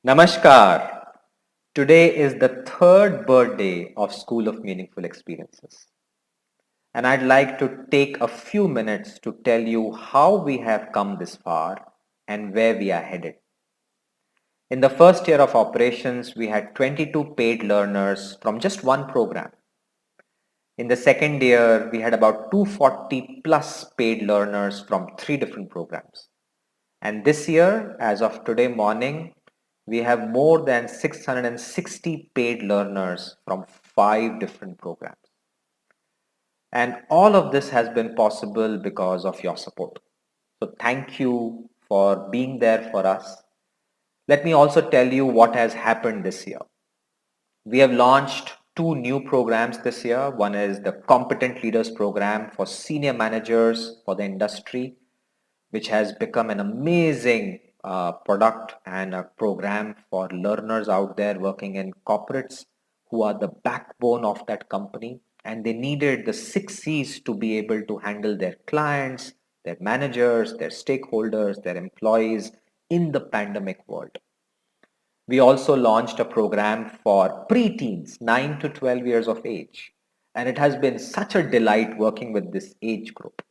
Namaskar. Today is the third birthday of School of Meaningful Experiences. And I'd like to take a few minutes to tell you how we have come this far and where we are headed. In the first year of operations, we had 22 paid learners from just one program. In the second year, we had about 240 plus paid learners from three different programs. And this year, as of today morning, we have more than 660 paid learners from five different programs. And all of this has been possible because of your support. So thank you for being there for us. Let me also tell you what has happened this year. We have launched two new programs this year. One is the Competent Leaders Program for senior managers for the industry, which has become an amazing product and a program for learners out there working in corporates who are the backbone of that company. And they needed the six C's to be able to handle their clients, their managers, their stakeholders, their employees in the pandemic world. We also launched a program for preteens, 9 to 12 years of age. And it has been such a delight working with this age group.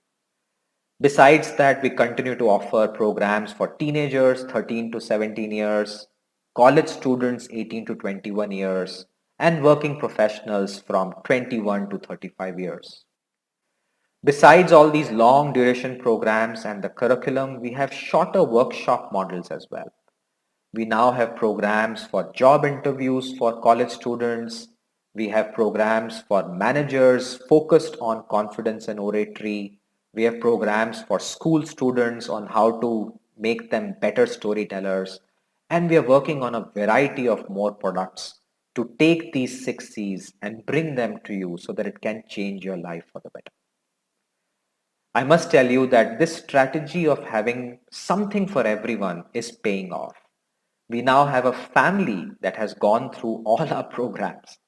Besides that, we continue to offer programs for teenagers 13 to 17 years, college students 18 to 21 years, and working professionals from 21 to 35 years. Besides all these long duration programs and the curriculum, we have shorter workshop models as well. We now have programs for job interviews for college students. We have programs for managers focused on confidence and oratory. We have programs for school students on how to make them better storytellers. And we are working on a variety of more products to take these six C's and bring them to you so that it can change your life for the better. I must tell you that this strategy of having something for everyone is paying off. We now have a family that has gone through all our programs.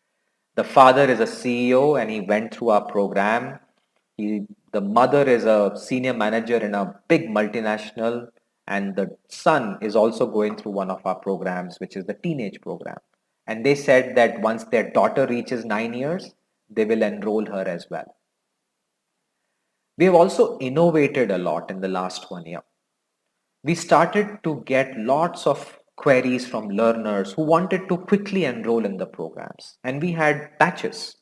The father is a CEO and he went through our program. The mother is a senior manager in a big multinational, and the son is also going through one of our programs, which is the teenage program. And they said that once their daughter reaches 9 years, they will enroll her as well. We have also innovated a lot in the last 1 year. We started to get lots of queries from learners who wanted to quickly enroll in the programs. And we had batches.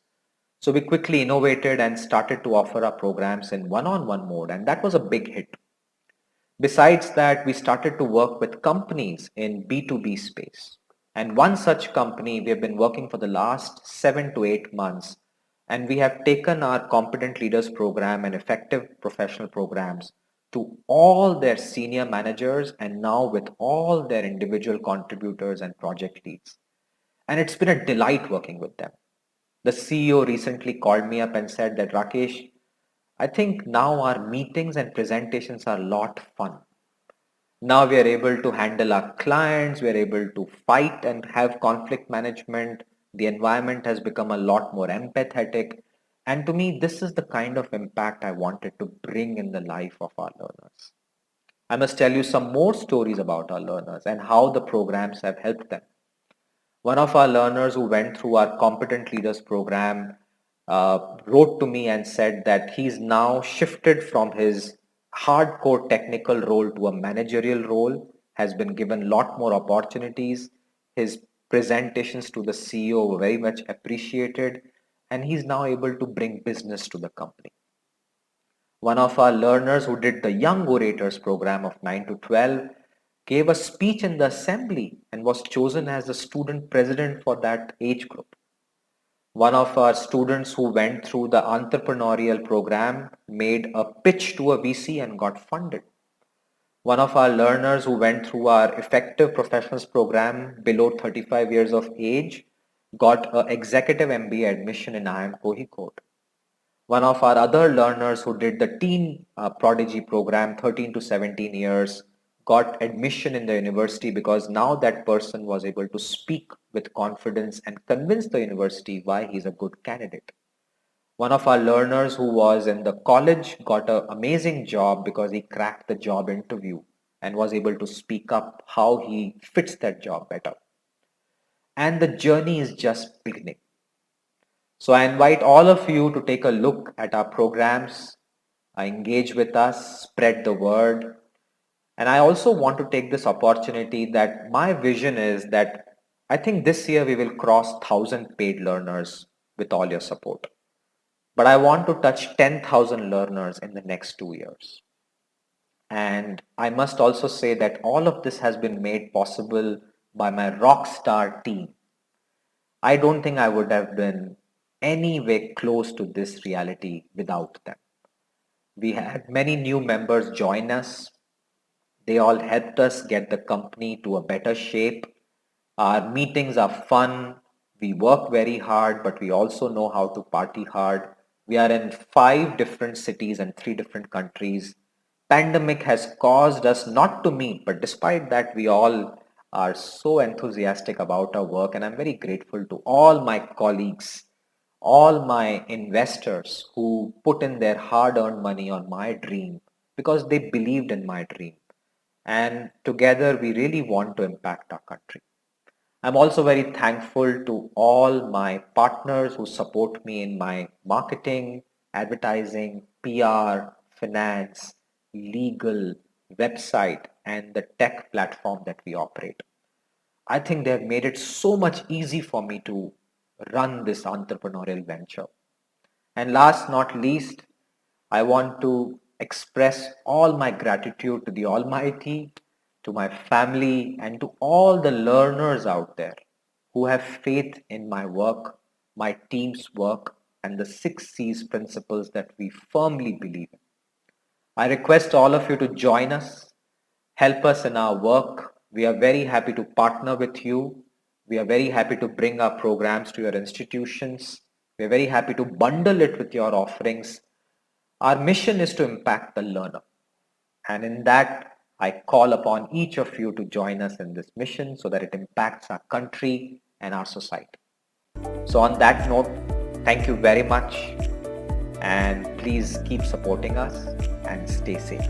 So we quickly innovated and started to offer our programs in one-on-one mode. And that was a big hit. Besides that, we started to work with companies in B2B space. And one such company we have been working for the last 7 to 8 months. And we have taken our Competent Leaders program and effective professional programs to all their senior managers and now with all their individual contributors and project leads. And it's been a delight working with them. The CEO recently called me up and said that, Rakesh, I think now our meetings and presentations are a lot fun. Now we are able to handle our clients, we are able to fight and have conflict management. The environment has become a lot more empathetic. And to me, this is the kind of impact I wanted to bring in the life of our learners. I must tell you some more stories about our learners and how the programs have helped them. One of our learners who went through our Competent Leaders program wrote to me and said that he's now shifted from his hardcore technical role to a managerial role, has been given a lot more opportunities. His presentations to the CEO were very much appreciated, and he's now able to bring business to the company. One of our learners who did the Young Orators program of 9 to 12 gave a speech in the assembly and was chosen as the student president for that age group. One of our students who went through the entrepreneurial program made a pitch to a VC and got funded. One of our learners who went through our effective professionals program below 35 years of age got an executive MBA admission in IIM Kozhikode. One of our other learners who did the teen prodigy program, 13 to 17 years, got admission in the university because now that person was able to speak with confidence and convince the university why he's a good candidate. One of our learners who was in the college got an amazing job because he cracked the job interview and was able to speak up how he fits that job better. And the journey is just beginning. So I invite all of you to take a look at our programs, engage with us, spread the word. And I also want to take this opportunity that my vision is that I think this year we will cross 1,000 paid learners with all your support. But I want to touch 10,000 learners in the next 2 years. And I must also say that all of this has been made possible by my rock star team. I don't think I would have been any way close to this reality without them. We had many new members join us. They all helped us get the company to a better shape. Our meetings are fun. We work very hard, but we also know how to party hard. We are in 5 different cities and 3 different countries. Pandemic has caused us not to meet, but despite that, we all are so enthusiastic about our work. And I'm very grateful to all my colleagues, all my investors who put in their hard-earned money on my dream because they believed in my dream. And together, we really want to impact our country. I'm also very thankful to all my partners who support me in my marketing, advertising, PR, finance, legal, website, and the tech platform that we operate. I think they have made it so much easy for me to run this entrepreneurial venture. And last not least, I want to express all my gratitude to the Almighty, to my family, and to all the learners out there who have faith in my work, my team's work, and the 6 C's principles that we firmly believe in. I request all of you to join us, help us in our work. We are very happy to partner with you. We are very happy to bring our programs to your institutions. We are very happy to bundle it with your offerings. Our mission is to impact the learner. And in that, I call upon each of you to join us in this mission so that it impacts our country and our society. So on that note, thank you very much, and please keep supporting us and stay safe.